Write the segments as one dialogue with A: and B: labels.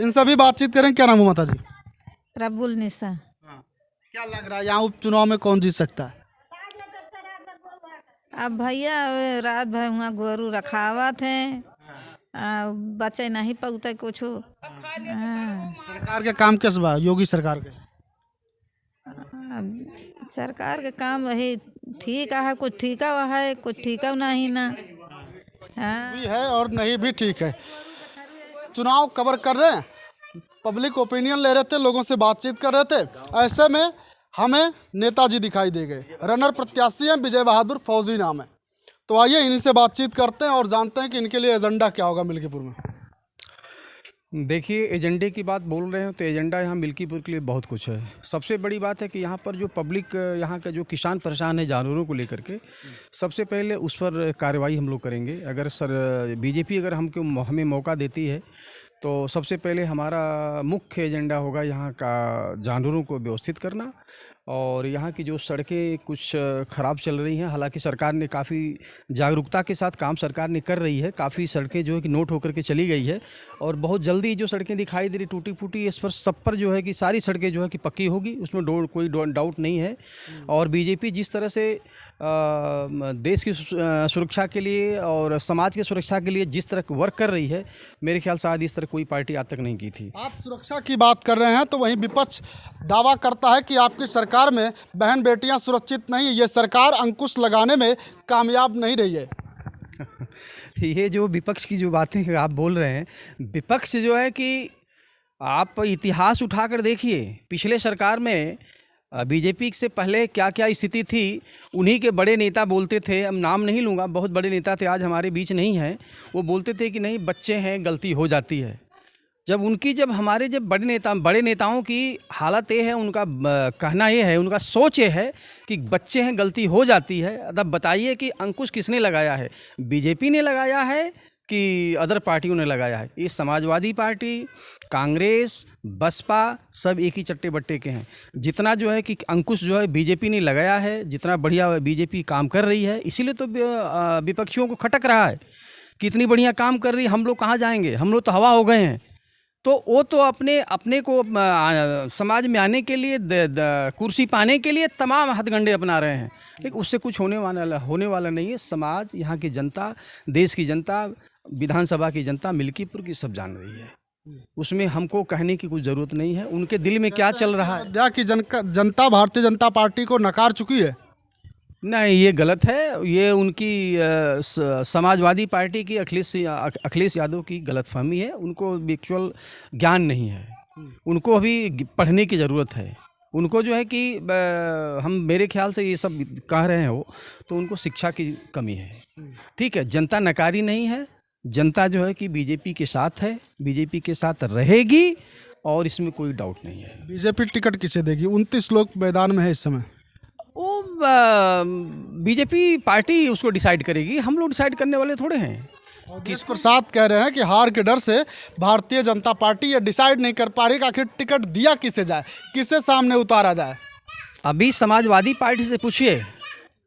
A: इनसे भी बातचीत करें। क्या नाम है माता जी?
B: रब्बुल निसा।
A: क्या लग रहा है यहाँ उपचुनाव में कौन जीत सकता है?
B: अब भैया रात भर वहाँ गोरू रखावत हैं, बच्चे नहीं पकते कुछ।
A: सरकार के काम किस बा योगी सरकार के?
B: सरकार के काम वही ठीक है, कुछ ठीका है कुछ ठीका नहीं ना। हाँ,
A: भी है और नहीं भी ठीक है। चुनाव कवर कर रहे हैं, पब्लिक ओपिनियन ले रहे थे, लोगों से बातचीत कर रहे थे। ऐसे में हमें नेताजी दिखाई दे गए। रनर प्रत्याशी हैं, विजय बहादुर फौजी नाम है। तो आइए इन्हीं से बातचीत करते हैं और जानते हैं कि इनके लिए एजेंडा क्या होगा मिल्कीपुर में।
C: देखिए, एजेंडे की बात बोल रहे हो तो एजेंडा यहाँ मिल्कीपुर के लिए बहुत कुछ है। सबसे बड़ी बात है कि यहाँ पर जो पब्लिक, यहाँ का जो किसान परेशान है जानवरों को लेकर के, सबसे पहले उस पर कार्रवाई हम लोग करेंगे। अगर बीजेपी अगर हमें मौका देती है तो सबसे पहले हमारा मुख्य एजेंडा होगा यहाँ का जानवरों को व्यवस्थित करना। और यहाँ की जो सड़कें कुछ ख़राब चल रही हैं, हालांकि सरकार ने काफ़ी जागरूकता के साथ काम सरकार ने कर रही है। काफ़ी सड़कें जो है कि नोट होकर के चली गई है और बहुत जल्दी जो सड़कें दिखाई दे रही टूटी फूटी, इस पर सब पर जो है कि सारी सड़कें जो है कि पक्की होगी, उसमें कोई डाउट नहीं है। और बीजेपी जिस तरह से देश की सुरक्षा के लिए और समाज की सुरक्षा के लिए जिस तरह वर्क कर रही है, मेरे ख्याल से आज इस तरह कोई पार्टी आज तक नहीं की थी।
A: आप सुरक्षा की बात कर रहे हैं तो वहीं विपक्ष दावा करता है कि आपकी सरकार में बहन बेटियां सुरक्षित नहीं है। ये सरकार अंकुश लगाने में कामयाब नहीं रही है।
C: ये जो विपक्ष की जो बातें आप बोल रहे हैं, विपक्ष जो है कि आप इतिहास उठाकर देखिए, पिछले सरकार में बीजेपी से पहले क्या क्या स्थिति थी। उन्हीं के बड़े नेता बोलते थे, अब नाम नहीं लूँगा, बहुत बड़े नेता थे, आज हमारे बीच नहीं हैं, वो बोलते थे कि नहीं बच्चे हैं, गलती हो जाती है। जब हमारे बड़े नेताओं की हालत ये है, उनका कहना ये है, उनका सोच ये है कि बच्चे हैं, गलती हो जाती है। तब बताइए कि अंकुश किसने लगाया है? बीजेपी ने लगाया है कि अदर पार्टियों ने लगाया है? ये समाजवादी पार्टी, कांग्रेस, बसपा सब एक ही चट्टे बट्टे के हैं। जितना जो है कि अंकुश जो है बीजेपी ने लगाया है, जितना बढ़िया बीजेपी काम कर रही है, इसीलिए तो विपक्षियों को खटक रहा है कि इतनी बढ़िया काम कर रही है, हम लोग कहाँ जाएंगे, हम लोग तो हवा हो गए हैं। तो वो तो अपने को समाज में आने के लिए, कुर्सी पाने के लिए तमाम हथकंडे अपना रहे हैं, लेकिन उससे कुछ होने वाला नहीं है। समाज, यहाँ की जनता, देश की जनता, विधानसभा की जनता, मिल्कीपुर की सब जान रही है। उसमें हमको कहने की कुछ ज़रूरत नहीं है। उनके दिल में क्या चल रहा है,
A: अयोध्या की जनता भारतीय जनता पार्टी को नकार चुकी है।
C: नहीं, ये गलत है। ये उनकी समाजवादी पार्टी की अखिलेश यादव की गलतफहमी है। उनको एक्चुअल ज्ञान नहीं है, उनको अभी पढ़ने की ज़रूरत है। उनको जो है कि हम मेरे ख्याल से ये सब कह रहे हो तो उनको शिक्षा की कमी है। ठीक है, जनता नकारी नहीं है, जनता जो है कि बीजेपी के साथ है, बीजेपी के साथ रहेगी और इसमें कोई डाउट नहीं है।
A: बीजेपी टिकट किसे देगी? 29 लोग मैदान में है इस समय।
C: वो बीजेपी पार्टी उसको डिसाइड करेगी, हम लोग डिसाइड करने वाले थोड़े हैं।
A: किस प्रसाद कह रहे हैं कि हार के डर से भारतीय जनता पार्टी ये डिसाइड नहीं कर पा रही कि आखिर टिकट दिया किसे जाए, किसे सामने उतारा जाए।
C: अभी समाजवादी पार्टी से पूछिए,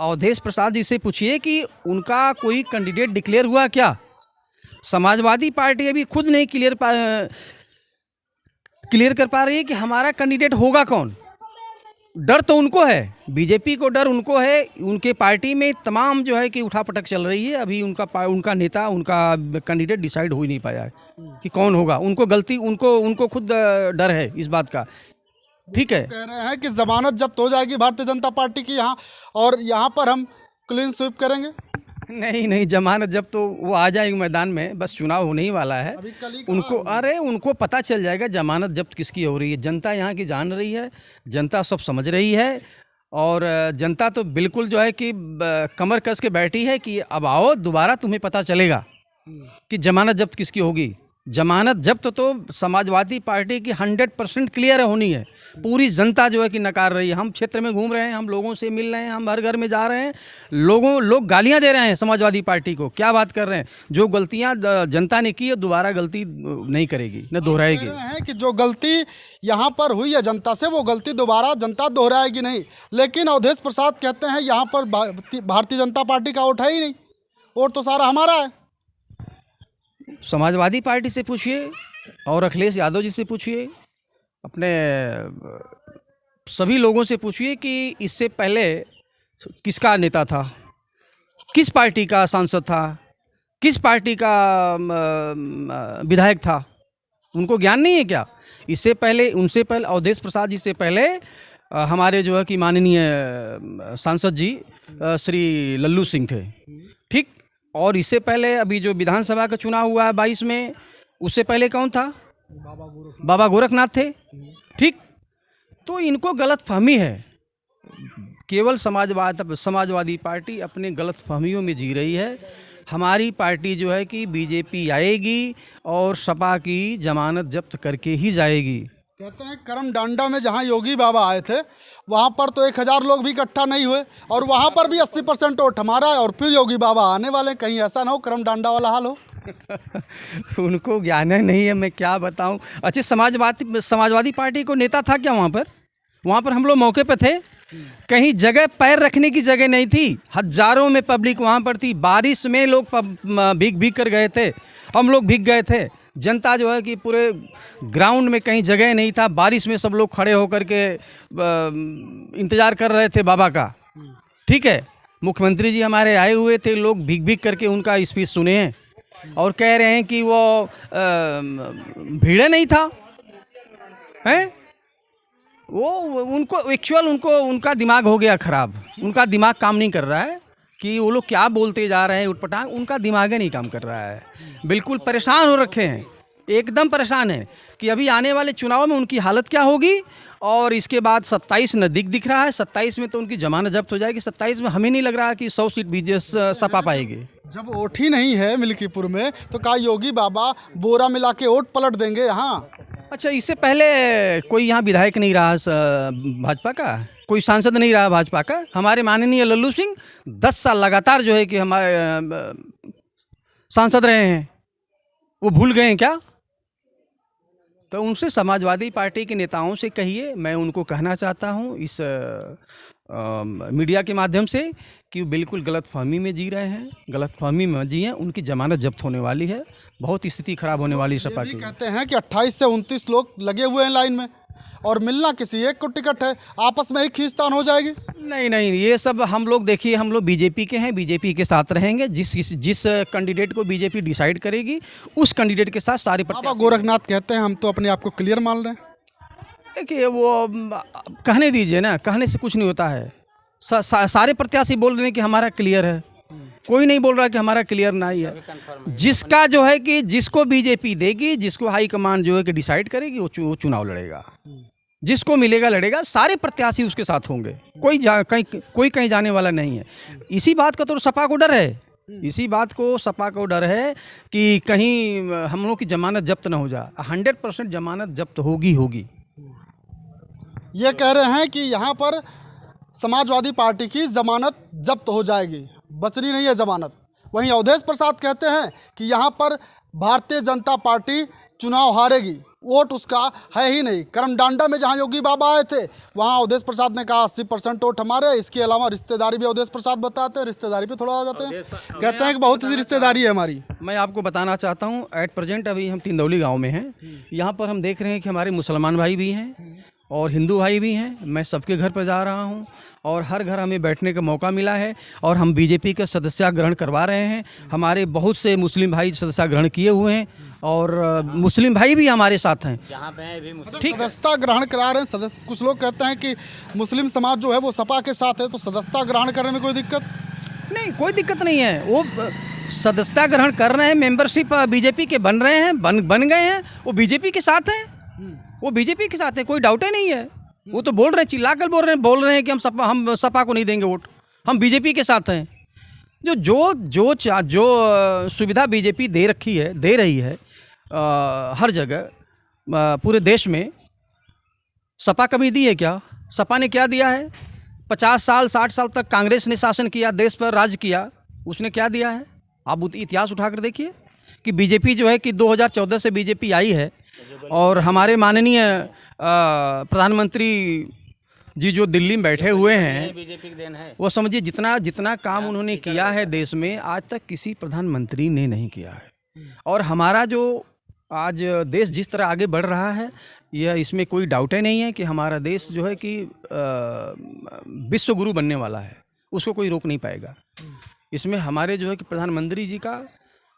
C: अवधेश प्रसाद जी से पूछिए कि उनका कोई कैंडिडेट डिक्लेयर हुआ क्या। समाजवादी पार्टी अभी खुद नहीं क्लियर कर पा रही है कि हमारा कैंडिडेट होगा कौन। डर तो उनको है, बीजेपी को डर उनको है। उनके पार्टी में तमाम जो है कि उठापटक चल रही है। अभी उनका नेता, उनका कैंडिडेट डिसाइड हो ही नहीं पाया है कि कौन होगा। उनको खुद डर है इस बात का। ठीक है,
A: कह रहे हैं कि जमानत जब्त हो जाएगी भारतीय जनता पार्टी की यहाँ, और यहाँ पर हम क्लीन स्वीप करेंगे।
C: नहीं, जमानत जब तो वो आ जाएंगे मैदान में, बस चुनाव होने ही वाला है। उनको पता चल जाएगा जमानत जब्त किसकी हो रही है। जनता यहाँ की जान रही है, जनता सब समझ रही है। और जनता तो बिल्कुल जो है कि कमर कस के बैठी है कि अब आओ दोबारा, तुम्हें पता चलेगा कि जमानत जब्त किसकी होगी। जमानत जब्त तो समाजवादी पार्टी की 100% क्लियर होनी है। पूरी जनता जो है कि नकार रही है। हम क्षेत्र में घूम रहे हैं, हम लोगों से मिल रहे हैं, हम हर घर में जा रहे हैं, लोग गालियां दे रहे हैं समाजवादी पार्टी को। क्या बात कर रहे हैं? जो गलतियां जनता ने की है दोबारा गलती नहीं करेगी, न दोहराएगी।
A: है कि जो गलती यहाँ पर हुई है जनता से, वो गलती दोबारा जनता दोहराएगी नहीं। लेकिन अवधेश प्रसाद कहते हैं यहाँ पर भारतीय जनता पार्टी का वोट है ही नहीं, वोट तो सारा हमारा है।
C: समाजवादी पार्टी से पूछिए, और अखिलेश यादव जी से पूछिए, अपने सभी लोगों से पूछिए कि इससे पहले किसका नेता था, किस पार्टी का सांसद था, किस पार्टी का विधायक था, उनको ज्ञान नहीं है क्या? इससे पहले, उनसे पहले अवधेश प्रसाद जी से पहले हमारे जो है कि माननीय सांसद जी श्री लल्लू सिंह थे, ठीक। और इससे पहले अभी जो विधानसभा का चुनाव हुआ है 22 में, उससे पहले कौन था? बाबा गोरखनाथ थे, ठीक। तो इनको गलत फहमी है, केवल समाजवादी पार्टी अपने गलत फहमियों में जी रही है। हमारी पार्टी जो है कि बीजेपी आएगी और सपा की जमानत जब्त करके ही जाएगी।
A: कहते हैं करमडांडा में जहां योगी बाबा आए थे वहां पर तो 1000 लोग भी इकट्ठा नहीं हुए, और वहां पर भी 80% वोट हमारा है, और फिर योगी बाबा आने वाले। कहीं ऐसा ना हो करमडांडा वाला हाल हो।
C: उनको ज्ञान नहीं है, मैं क्या बताऊं। अच्छे समाजवादी पार्टी को नेता था क्या वहाँ पर? हम लोग मौके पे थे, कहीं जगह पैर रखने की जगह नहीं थी, हजारों में पब्लिक वहाँ पर थी। बारिश में लोग भीग कर गए थे, हम लोग भीग गए थे। जनता जो है कि पूरे ग्राउंड में कहीं जगह नहीं था, बारिश में सब लोग खड़े होकर के इंतज़ार कर रहे थे बाबा का, ठीक है। मुख्यमंत्री जी हमारे आए हुए थे, लोग भीग करके उनका स्पीच सुने हैं और कह रहे हैं कि वो भीड़ नहीं था, हैं? वो उनका दिमाग हो गया ख़राब, उनका दिमाग काम नहीं कर रहा है कि वो लोग क्या बोलते जा रहे हैं उटपटांग, उनका दिमाग ही नहीं काम कर रहा है। बिल्कुल परेशान हो रखे हैं, एकदम परेशान है कि अभी आने वाले चुनाव में उनकी हालत क्या होगी। और इसके बाद 27 नज़दीक दिख रहा है, 27 में तो उनकी जमानत जब्त हो जाएगी। 27 में हमें नहीं लग रहा कि 100 सीट बीजेपी सपा पाएगी।
A: जब वोट ही नहीं है मिल्कीपुर में तो क्या योगी बाबा बोरा मिला के वोट पलट देंगे यहाँ?
C: अच्छा, इससे पहले कोई यहाँ विधायक नहीं रहा भाजपा का, कोई सांसद नहीं रहा भाजपा का। हमारे माननीय लल्लू सिंह 10 साल लगातार जो है कि हमारे सांसद रहे हैं, वो भूल गए हैं क्या? तो उनसे, समाजवादी पार्टी के नेताओं से कहिए, मैं उनको कहना चाहता हूँ इस मीडिया के माध्यम से कि वो बिल्कुल गलत फहमी में जी रहे हैं, गलत फहमी में जी हैं। उनकी जमानत जब्त होने वाली है, बहुत स्थिति खराब होने वाली है सपा की।
A: कहते हैं कि 28 से 29 लोग लगे हुए हैं लाइन में, और मिलना किसी एक को टिकट है, आपस में ही खींचतान हो जाएगी।
C: नहीं, ये सब हम लोग, देखिए, हम लोग बीजेपी के हैं, बीजेपी के साथ रहेंगे। जिस कैंडिडेट को बीजेपी डिसाइड करेगी उस कैंडिडेट के साथ सारे
A: बाबा गोरखनाथ कहते हैं हम तो अपने आप को क्लियर मान रहे हैं।
C: देखिए, वो कहने दीजिए ना, कहने से कुछ नहीं होता है। सारे प्रत्याशी बोल रहे हैं कि हमारा क्लियर है, कोई नहीं बोल रहा कि हमारा क्लियर नहीं है। जिसका जो है कि जिसको बीजेपी देगी, जिसको हाईकमान जो है कि डिसाइड करेगी, वो चुनाव लड़ेगा, जिसको मिलेगा लड़ेगा। सारे प्रत्याशी उसके साथ होंगे, कोई कहीं जाने वाला नहीं है। इसी बात का तो सपा को डर है, इसी बात को सपा को डर है कि कहीं हम लोग की जमानत जब्त ना हो जाए। 100% जमानत जब्त होगी।
A: ये कह रहे हैं कि यहाँ पर समाजवादी पार्टी की जमानत जब्त हो जाएगी, बचनी नहीं है जमानत। वहीं अवधेश प्रसाद कहते हैं कि यहाँ पर भारतीय जनता पार्टी चुनाव हारेगी, वोट उसका है ही नहीं। करमडांडा में जहाँ योगी बाबा आए थे वहाँ अवधेश प्रसाद ने कहा 80% वोट हमारे। इसके अलावा रिश्तेदारी भी अवधेश प्रसाद बताते हैं, रिश्तेदारी पे थोड़ा आ जाते हैं, कहते हैं कि बहुत सी रिश्तेदारी है हमारी।
C: मैं आपको बताना चाहता हूँ, एट प्रेजेंट अभी हम तिंदौली गाँव में हैं। यहाँ पर हम देख रहे हैं कि हमारे मुसलमान भाई भी हैं और हिंदू भाई भी हैं। मैं सबके घर पर जा रहा हूं और हर घर हमें बैठने का मौका मिला है, और हम बीजेपी का सदस्यता ग्रहण करवा रहे हैं। हमारे बहुत से मुस्लिम भाई सदस्यता ग्रहण किए हुए हैं, और मुस्लिम भाई भी हमारे साथ हैं।
A: ठीक, सदस्यता ग्रहण करा रहे हैं। कुछ लोग कहते हैं कि मुस्लिम समाज जो है वो सपा के साथ है, तो सदस्यता ग्रहण करने में कोई दिक्कत
C: नहीं? कोई दिक्कत नहीं है। वो सदस्यता ग्रहण कर रहे हैं, मेंबरशिप बीजेपी के बन रहे हैं, बन गए हैं, वो बीजेपी के साथ हैं, वो बीजेपी के साथ है, कोई डाउट ही नहीं है। वो तो बोल रहे हैं, चिल्लाकर बोल रहे हैं कि हम सपा को नहीं देंगे वोट, हम बीजेपी के साथ हैं। जो सुविधा बीजेपी दे रही है हर जगह पूरे देश में, सपा कभी दी है क्या? सपा ने क्या दिया है? 50 साल 60 साल तक कांग्रेस ने शासन किया, देश पर राज किया, उसने क्या दिया है? आप इतिहास उठाकर देखिए कि बीजेपी जो है कि 2014 से बीजेपी आई है, और हमारे माननीय प्रधानमंत्री जी जो दिल्ली में बैठे हुए हैं, बीजेपी की देन है। वो समझिए जितना काम उन्होंने किया है देश में, आज तक किसी प्रधानमंत्री ने नहीं किया है। और हमारा जो आज देश जिस तरह आगे बढ़ रहा है, यह इसमें कोई डाउट ही नहीं है कि हमारा देश जो है कि विश्व गुरु बनने वाला है, उसको कोई रोक नहीं पाएगा। इसमें हमारे जो है कि प्रधानमंत्री जी का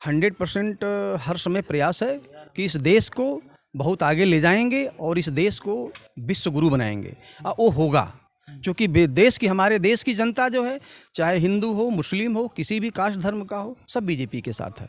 C: 100% हर समय प्रयास है कि इस देश को बहुत आगे ले जाएंगे और इस देश को विश्व गुरु बनाएंगे। वो होगा, क्योंकि देश की, हमारे देश की जनता जो है, चाहे हिंदू हो, मुस्लिम हो, किसी भी कास्ट धर्म का हो, सब बीजेपी के साथ है।